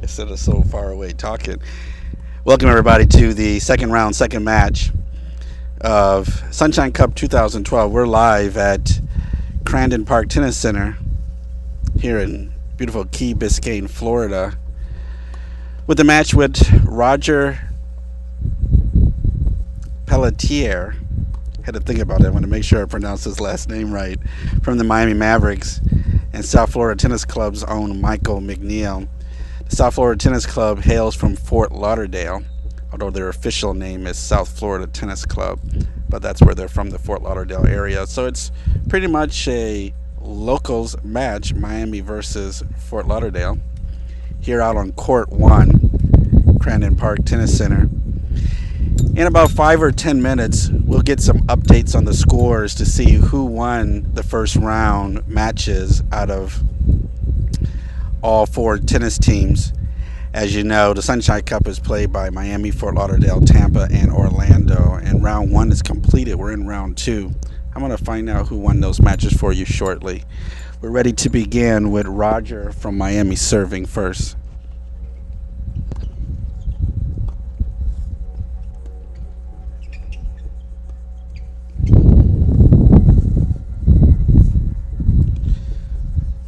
instead of so far away talking. Welcome everybody to the second round, second match of Sunshine Cup 2012. We're live at Crandon Park Tennis Center here in beautiful Key Biscayne, Florida, with the match with Roger Pelletier. Had to think about it. I want to make sure I pronounce his last name right. From the Miami Mavericks and South Florida Tennis Club's own Michael McNeal. The South Florida Tennis Club hails from Fort Lauderdale, although their official name is South Florida Tennis Club, but that's where they're from, the Fort Lauderdale area. So it's pretty much a locals match, Miami versus Fort Lauderdale, here out on Court 1, Crandon Park Tennis Center. In about 5 or 10 minutes, we'll get some updates on the scores to see who won the first round matches out of all 4 tennis teams. As you know, the Sunshine Cup is played by Miami, Fort Lauderdale, Tampa, and Orlando, and round 1 is completed. We're in round 2. I'm going to find out who won those matches for you shortly. We're ready to begin with Roger from Miami serving first.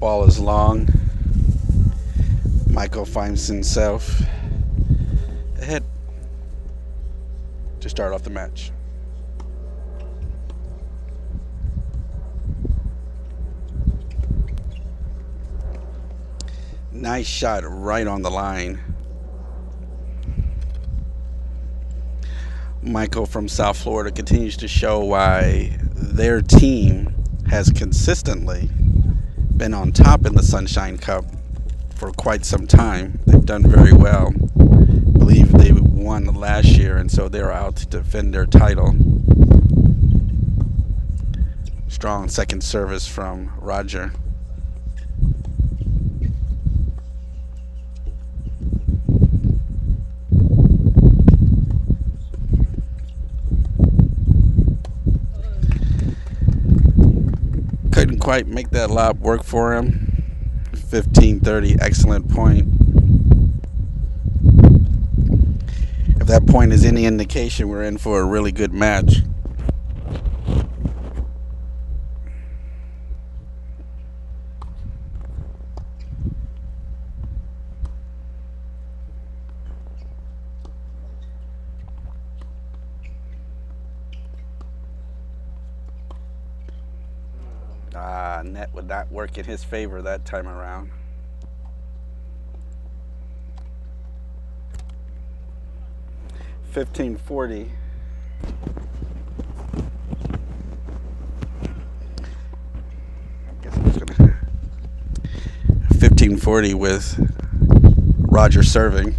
Ball is long. Michael finds himself ahead to start off the match. Nice shot right on the line. Michael from South Florida continues to show why their team has consistently been on top in the Sunshine Cup for quite some time. They've done very well. I believe they won last year, and so they're out to defend their title. Strong second service from Roger. Couldn't quite make that lob work for him. 15-30, excellent point. If that point is any indication, we're in for a really good match. Net would not work in his favor that time around. $15.40. I guess I'm just gonna 15.40 with Roger serving,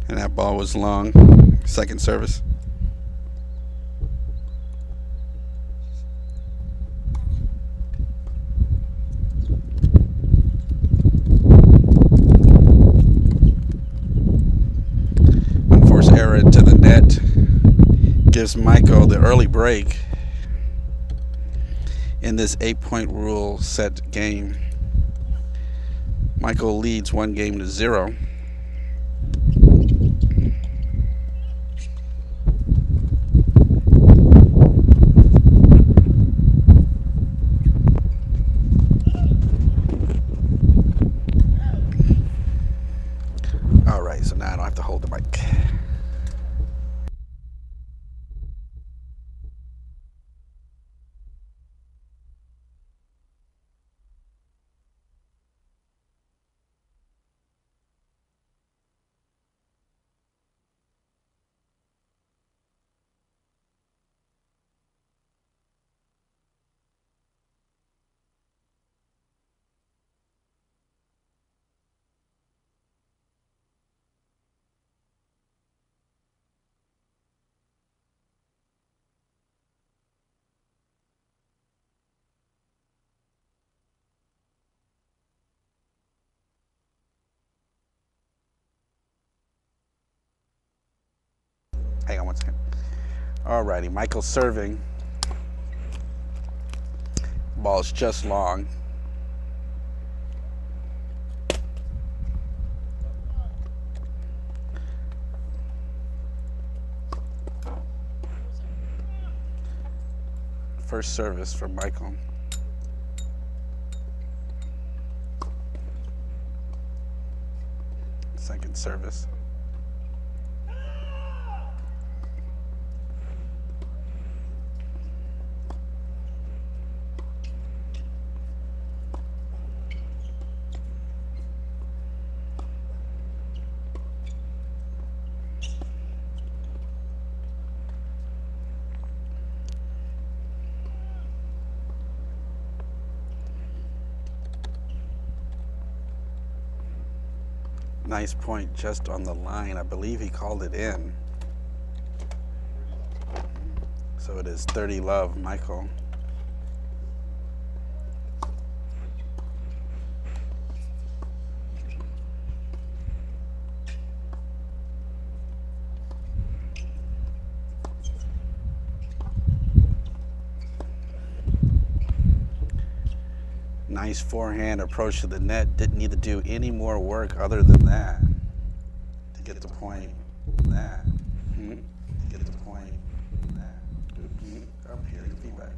and that ball was long. Second service. Error to the net gives Michael the early break in this 8-point rule set game. Michael leads 1-0. All right, so now I don't have to hold the mic. Hang on one second. Alrighty, Michael serving. Ball's just long. First service for Michael. Second service. Nice point just on the line. I believe he called it in. So it is 30-love, Michael. Nice forehand approach to the net. Didn't need to do any more work other than that to get the point. That. To get the point. That. Up here, feedback.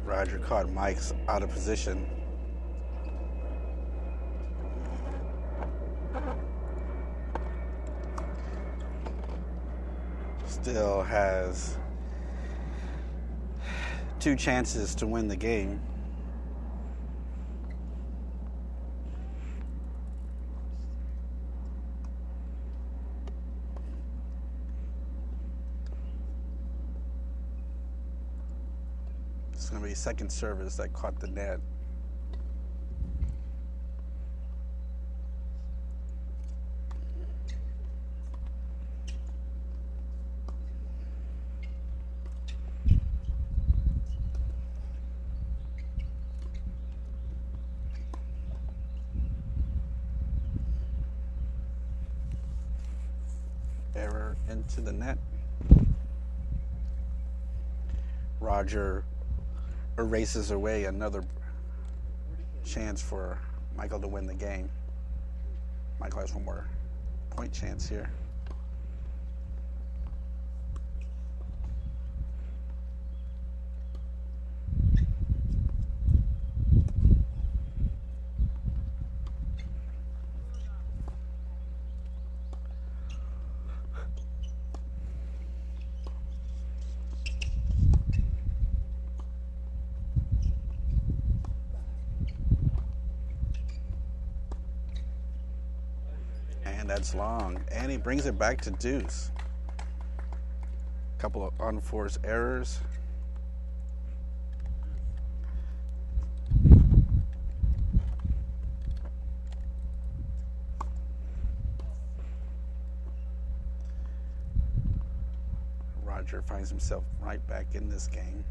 Roger caught Mike's out of position. Still has 2 chances to win the game. It's going to be second service that caught the net. Error into the net. Roger erases away another chance for Michael to win the game. Michael has one more point chance here. That's long, and he brings it back to deuce. Couple of unforced errors. Roger finds himself right back in this game.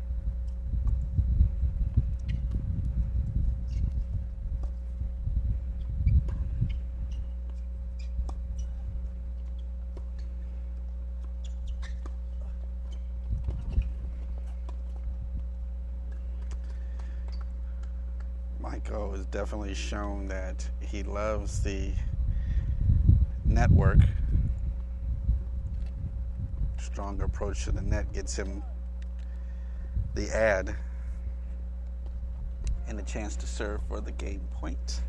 Michael has definitely shown that he loves the network. Strong approach to the net gets him the ad and a chance to serve for the game point.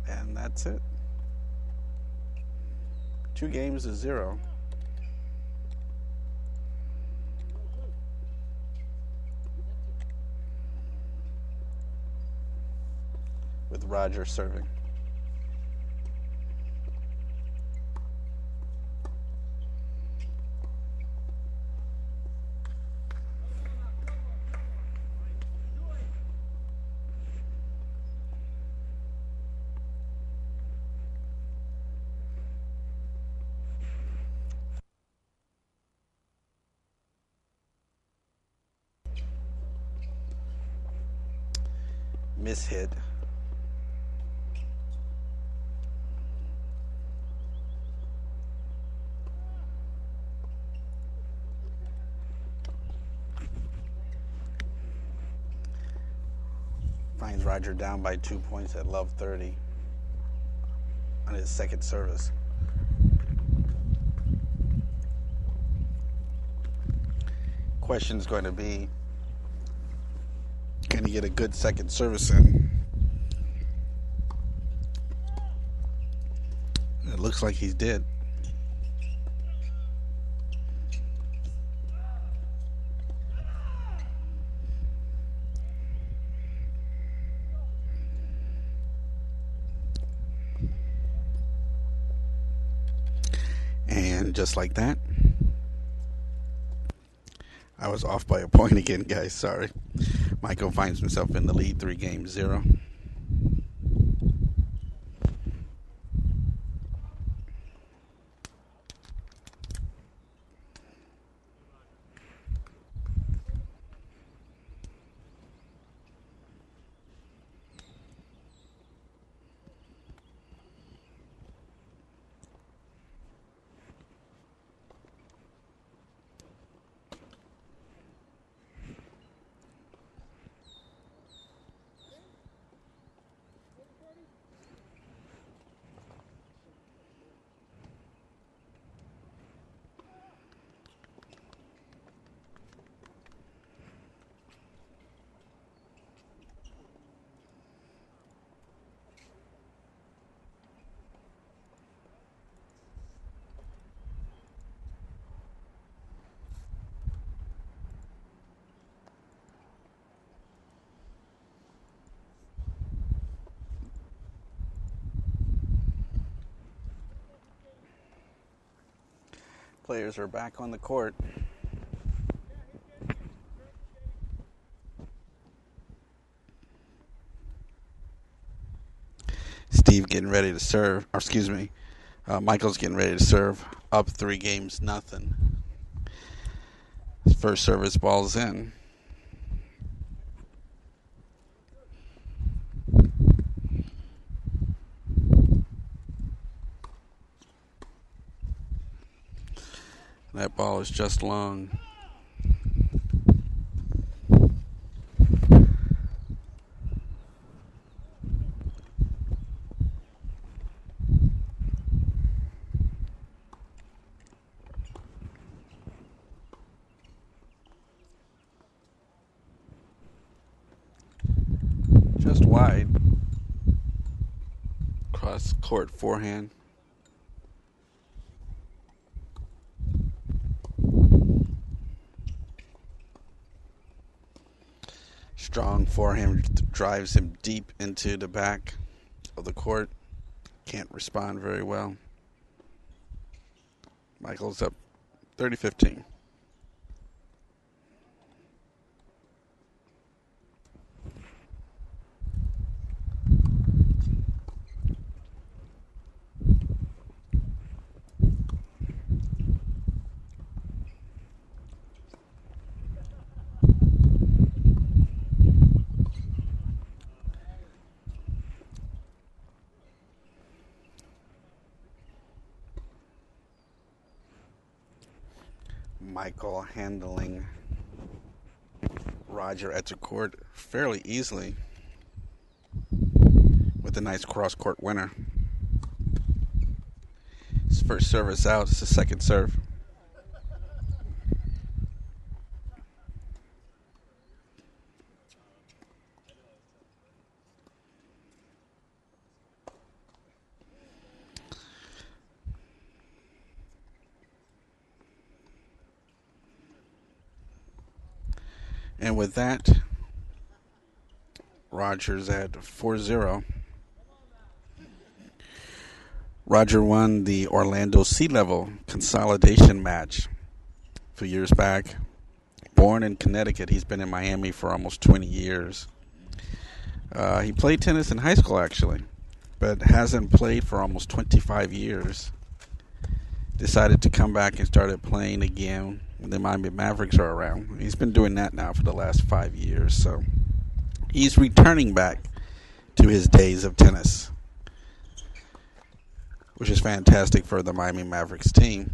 And that's it. 2 games to 0. With Roger serving. Mishit. Finds Roger down by 2 points at love 30 on his second service. Question's going to be, can he get a good second service in? It looks like he did. And just like that, I was off by a point again, guys. Sorry. Michael finds himself in the lead 3-0. Players are back on the court. Steve getting ready to serve, or excuse me, Michael's getting ready to serve, up 3-0. His first service ball's in. That ball is just long. Just wide. Cross court forehand. Strong forehand drives him deep into the back of the court. Can't respond very well. Michael's up 30-15. Michael handling Roger at the court fairly easily with a nice cross-court winner. His first service out, it's his second serve. And with that, Roger's at 4-0. Roger won the Orlando Sea-Level consolidation match a few years back. Born in Connecticut, he's been in Miami for almost 20 years. He played tennis in high school, actually, but hasn't played for almost 25 years. Decided to come back and started playing again when the Miami Mavericks are around. He's been doing that now for the last 5 years, so he's returning back to his days of tennis, which is fantastic for the Miami Mavericks team.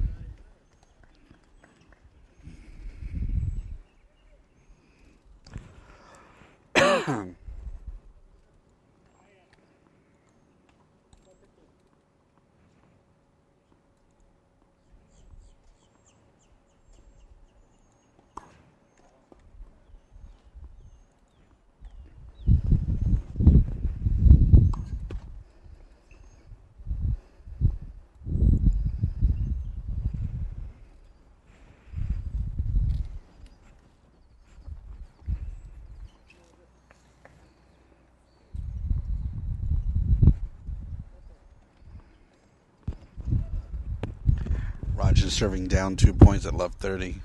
Roger serving down 2 points at love 30.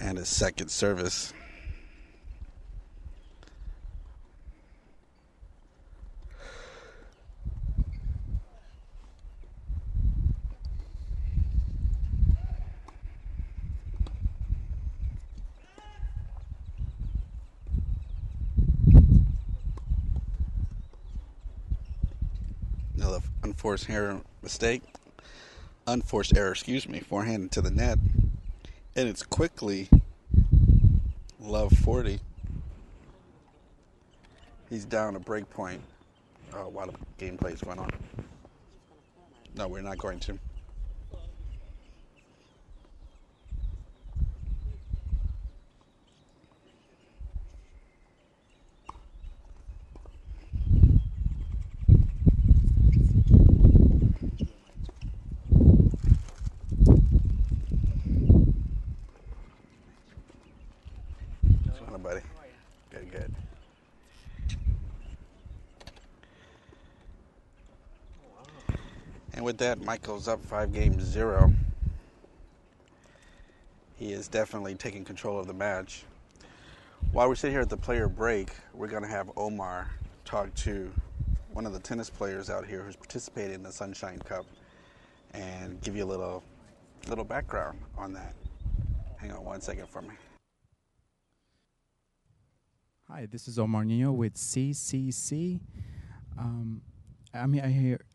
And his second service. Another unforced error, forehand to the net. And it's quickly love 40. He's down a break point while the gameplay is going on. No, we're not going to. Buddy. Good. And with that, Michael's up 5-0. He is definitely taking control of the match. While we're sitting here at the player break, we're going to have Omar talk to one of the tennis players out here who's participating in the Sunshine Cup and give you a little background on that. Hang on one second for me. Hi, this is Omar Nino with CCC. I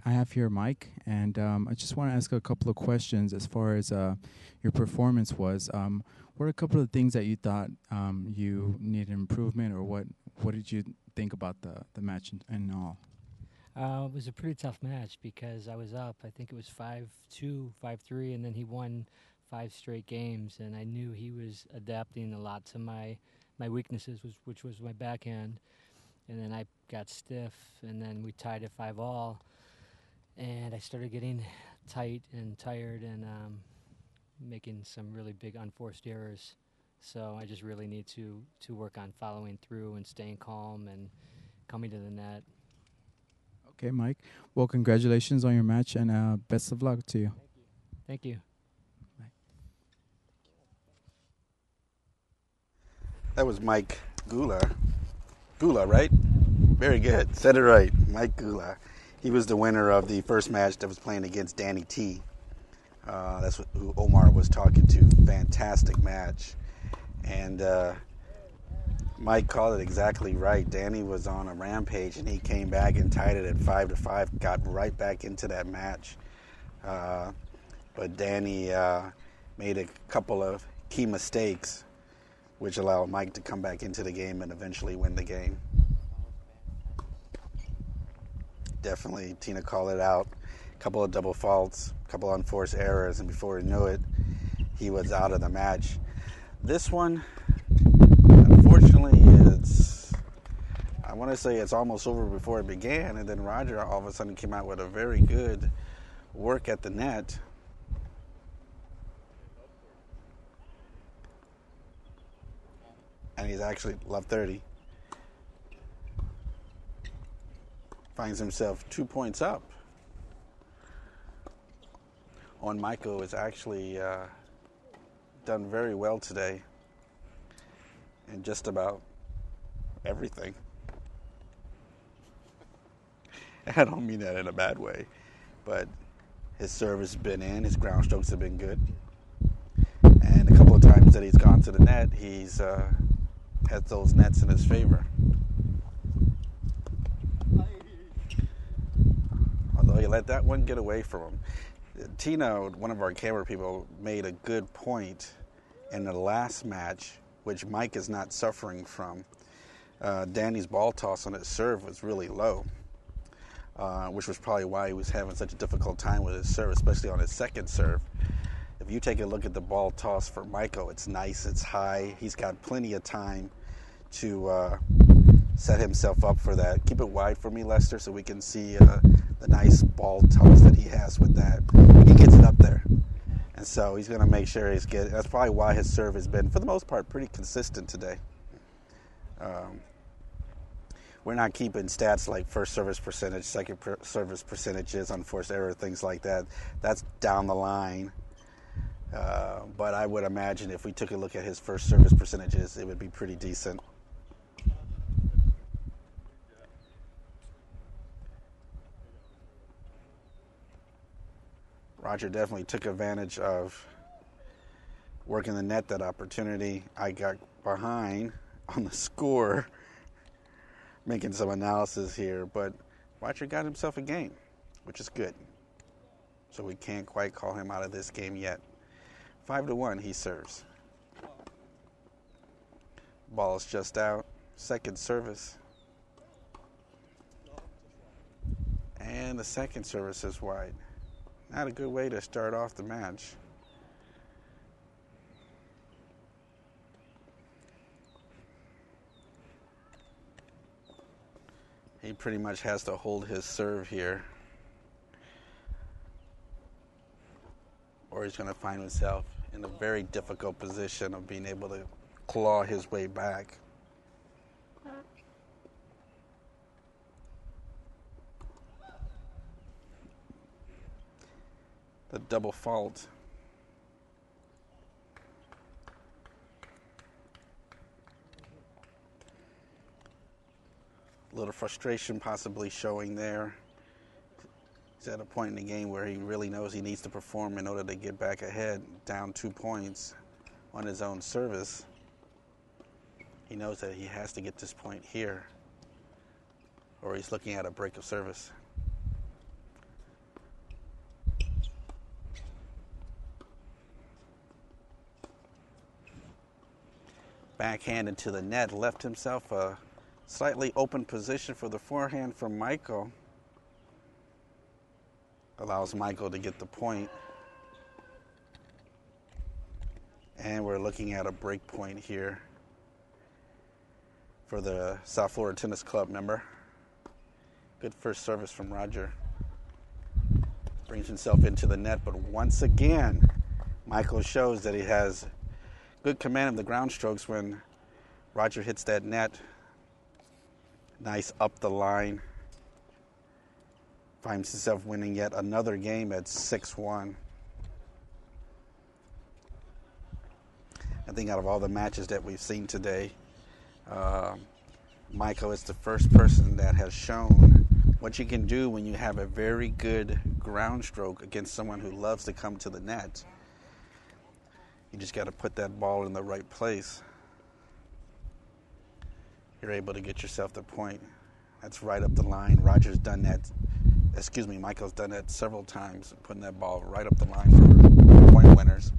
have here Mike, and I just want to ask a couple of questions as far as your performance was. What are a couple of things that you thought you needed improvement, or what did you think about the match and all? It was a pretty tough match because I was up. I think it was 5-2, 5-3, and then he won 5 straight games, and I knew he was adapting a lot to my weaknesses, which was my backhand, and then I got stiff, and then we tied at 5-all, and I started getting tight and tired and making some really big unforced errors. So I just really need to work on following through and staying calm and coming to the net. Okay, Mike. Well, congratulations on your match, and best of luck to you. Thank you. That was Mike Gula. Gula, right? Very good. Said it right. Mike Gula. He was the winner of the first match that was playing against Danny T. That's who Omar was talking to. Fantastic match. And Mike called it exactly right. Danny was on a rampage, and he came back and tied it at 5-5. Got right back into that match. But Danny made a couple of key mistakes, which allowed Mike to come back into the game and eventually win the game. Definitely, Tina called it out. A couple of double faults, a couple of unforced errors, and before he knew it, he was out of the match. This one, unfortunately, I want to say it's almost over before it began, and then Roger all of a sudden came out with a very good work at the net. And he's actually love 30. Finds himself 2 points up. On Michael is actually done very well today in just about everything. I don't mean that in a bad way, but his service has been in, his ground strokes have been good, and a couple of times that he's gone to the net, he's has those nets in his favor. he let that one get away from him. Tino, one of our camera people, made a good point in the last match, which Mike is not suffering from. Danny's ball toss on his serve was really low, which was probably why he was having such a difficult time with his serve, especially on his second serve. If you take a look at the ball toss for Michael, it's nice, it's high. He's got plenty of time to set himself up for that. Keep it wide for me, Lester, so we can see the nice ball toss that he has with that. He gets it up there. And so he's going to make sure he's getting. That's probably why his serve has been, for the most part, pretty consistent today. We're not keeping stats like first service percentage, second service percentages, unforced error, things like that. That's down the line. But I would imagine if we took a look at his first service percentages, it would be pretty decent. Roger definitely took advantage of working the net, that opportunity. I got behind on the score, making some analysis here, but Roger got himself a game, which is good. So we can't quite call him out of this game yet. 5-1, he serves. Ball is just out. Second service. And the second service is wide. Not a good way to start off the match. He pretty much has to hold his serve here, or he's going to find himself in a very difficult position of being able to claw his way back. The double fault. A little frustration possibly showing there. He's at a point in the game where he really knows he needs to perform in order to get back ahead, down 2 points on his own service. He knows that he has to get this point here, or he's looking at a break of service. Backhand into the net, left himself a slightly open position for the forehand from Michael. Allows Michael to get the point. And we're looking at a break point here for the South Florida Tennis Club member. Good first service from Roger. Brings himself into the net, but once again, Michael shows that he has good command of the ground strokes when Roger hits that net. Nice up the line. Finds himself winning yet another game at 6-1. I think out of all the matches that we've seen today, Michael is the first person that has shown what you can do when you have a very good ground stroke against someone who loves to come to the net. You just got to put that ball in the right place. You're able to get yourself the point. That's right up the line. Roger's done that. Michael's done that several times, putting that ball right up the line for point winners.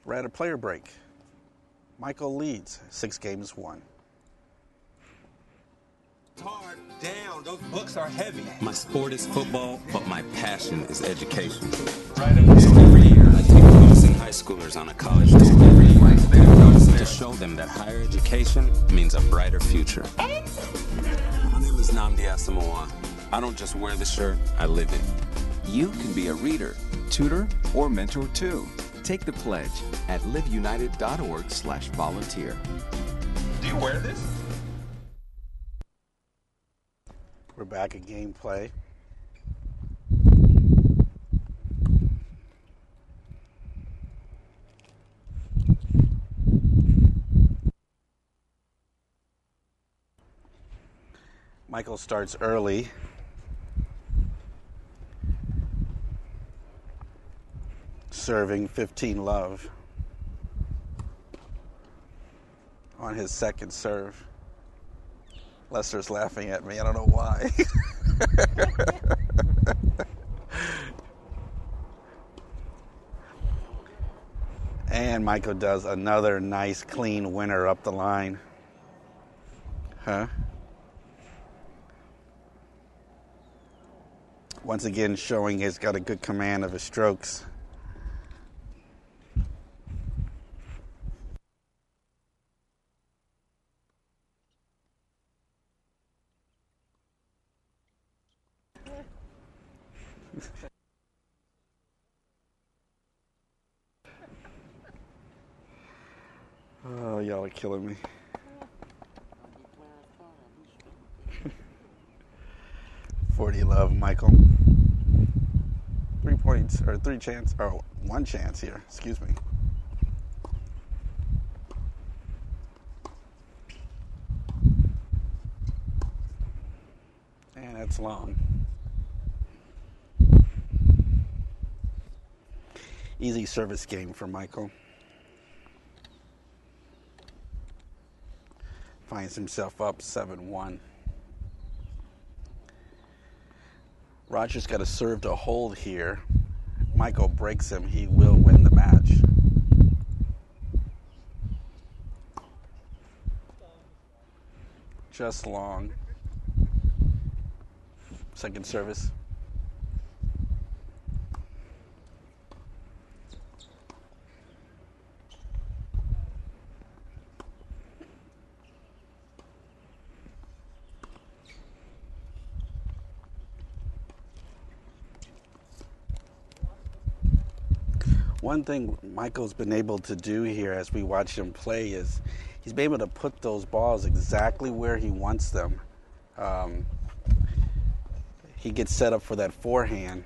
We're at a player break. Michael leads 6-1. Hard down. Those books are heavy. My sport is football, but my passion is education. So every year, I take promising high schoolers on a college tour to show them that higher education means a brighter future. My name is Nnamdi Asamoah. I don't just wear the shirt, I live it. You can be a reader, tutor, or mentor too. Take the pledge at liveunited.org/volunteer. Do you wear this? We're back at gameplay. Michael starts early. Serving 15 love on his second serve. Lester's laughing at me. I don't know why. And Michael does another nice, clean winner up the line. Huh? Once again, showing he's got a good command of his strokes. Oh, y'all are killing me. 40 love, Michael. 3 points, or 3 chance, or 1 chance here, excuse me. And that's long. Easy service game for Michael. Finds himself up 7-1. Roger's got to serve to hold here. Michael breaks him. He will win the match. Just long. Second service. One thing Michael's been able to do here as we watch him play is he's been able to put those balls exactly where he wants them. He gets set up for that forehand,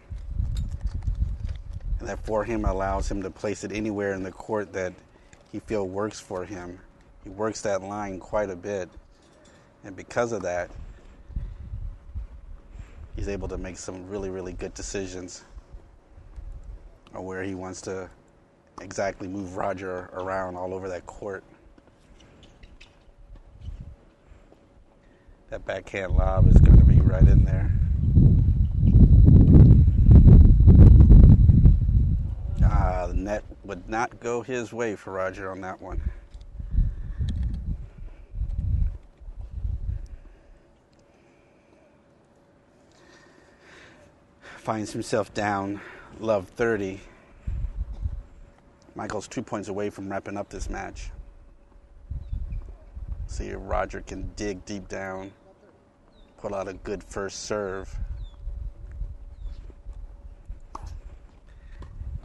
and that forehand allows him to place it anywhere in the court that he feels works for him. He works that line quite a bit, and because of that, he's able to make some really, really good decisions on where he wants to exactly move Roger around all over that court. That backhand lob is going to be right in there. The net would not go his way for Roger on that one. Finds himself down, love 30. Michael's 2 points away from wrapping up this match. See if Roger can dig deep down, pull out a good first serve.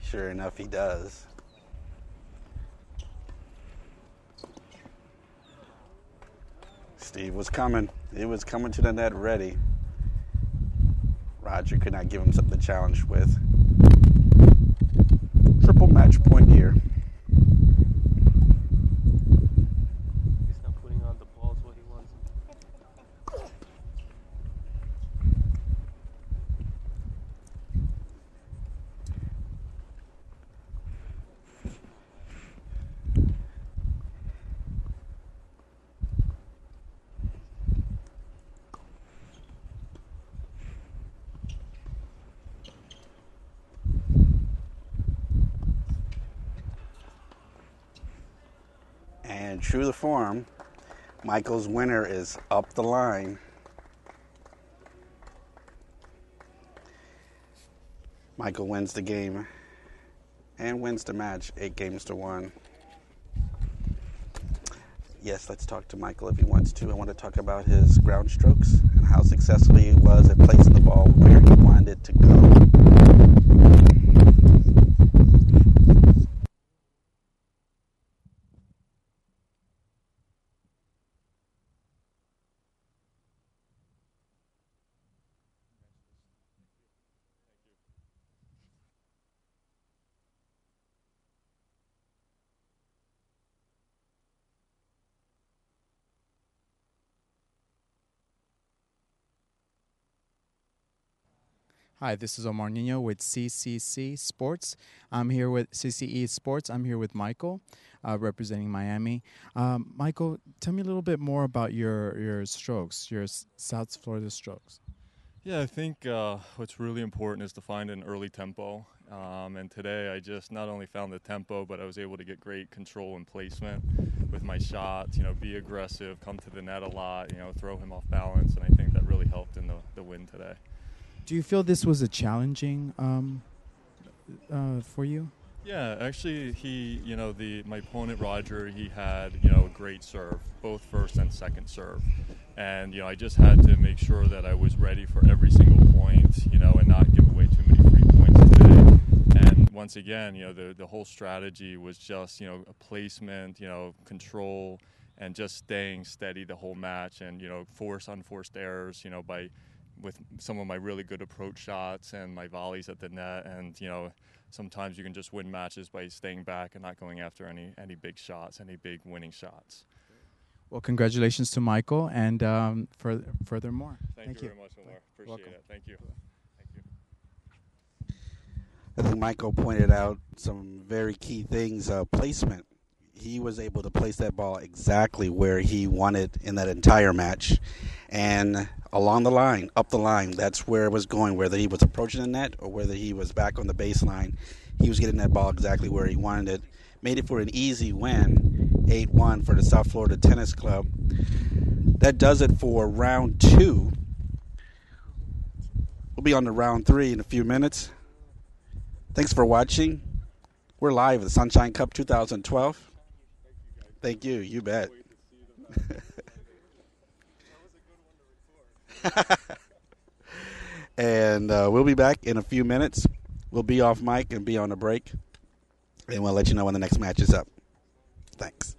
Sure enough, he does. Steve was coming. It was coming to the net ready. Roger could not give him something to challenge with. Triple match point here. He's not putting on the balls what he wants. And true to the form, Michael's winner is up the line. Michael wins the game and wins the match 8-1. Yes, let's talk to Michael if he wants to. I want to talk about his ground strokes and how successful he was at placing the ball where he wanted it to go. Hi, this is Omar Nino with CCC Sports. I'm here with CCE Sports. I'm here with Michael, representing Miami. Michael, tell me a little bit more about your strokes, your South Florida strokes. Yeah, I think what's really important is to find an early tempo. And today I just not only found the tempo, but I was able to get great control and placement with my shots, be aggressive, come to the net a lot, throw him off balance. And I think that really helped in the win today. Do you feel this was a challenging for you? Yeah, actually, my opponent Roger, he had a great serve, both first and second serve, and I just had to make sure that I was ready for every single point, and not give away too many free points today. And once again, the whole strategy was just a placement, control, and just staying steady the whole match, and force unforced errors, with some of my really good approach shots and my volleys at the net. And sometimes you can just win matches by staying back and not going after any big shots, any big winning shots. Well, congratulations to Michael, and furthermore. Thank you very much, Omar. Appreciate it. Thank you. I think Michael pointed out some very key things. Placement. He was able to place that ball exactly where he wanted in that entire match. And along the line, up the line, that's where it was going, whether he was approaching the net or whether he was back on the baseline. He was getting that ball exactly where he wanted it. Made it for an easy win, 8-1 for the South Florida Tennis Club. That does it for round 2. We'll be on to round 3 in a few minutes. Thanks for watching. We're live at the Sunshine Cup 2012. Thank you. You bet. And we'll be back in a few minutes. We'll be off mic and be on a break. And we'll let you know when the next match is up. Thanks.